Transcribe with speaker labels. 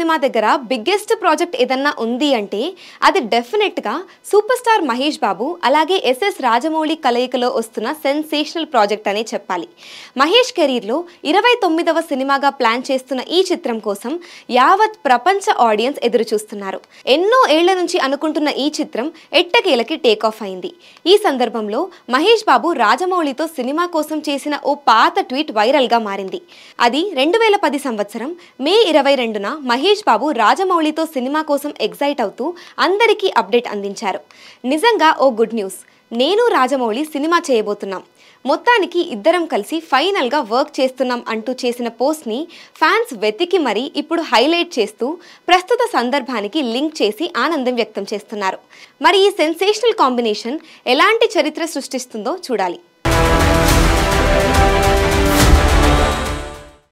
Speaker 1: Cinema దగ్గర biggest project ఏదన్నా ఉంది అంటే అది డెఫినెట్గా సూపర్ స్టార్ మహేష్ బాబు అలాగే ఎస్ఎస్ రాజమౌళి కలయికలో వస్తున్న సెన్సేషనల్ ప్రాజెక్ట్ అనే చెప్పాలి. మహేష్ కెరీర్లో 29వ సినిమాగా ప్లాన్ చేస్తున్న ఈ చిత్రం కోసం యావత్ ప్రపంచ ఆడియన్స్ ఎదురు చూస్తున్నారు. ఎన్నో ఏళ్ల నుంచి అనుకుంటున్న ఈ చిత్రం ఎట్టకేలకి టేక్ ఆఫ్ అయింది. ఈ సందర్భంలో మహేష్ బాబు రాజమౌళితో సినిమా కోసం చేసిన ఓ పాత ట్వీట్ వైరల్గా మారింది. అది 2010 సంవత్సరం మే 22న మహేష్ బాబు రాజమౌళితో సినిమా కోసం ఎగ్జైట్ అవుతూ అందరికీ అప్డేట్ అందించారు. నిజంగా ఓ గుడ్ న్యూస్, నేను రాజమౌళి సినిమా చేయబోతున్నాం, మొత్తానికి ఇద్దరం కలిసి ఫైనల్గా వర్క్ చేస్తున్నాం అంటూ చేసిన పోస్ట్ని ఫ్యాన్స్ వెతికి మరీ ఇప్పుడు హైలైట్ చేస్తూ ప్రస్తుత సందర్భానికి లింక్ చేసి ఆనందం వ్యక్తం చేస్తున్నారు. మరి ఈ సెన్సేషనల్ కాంబినేషన్ ఎలాంటి చరిత్ర సృష్టిస్తుందో చూడాలి.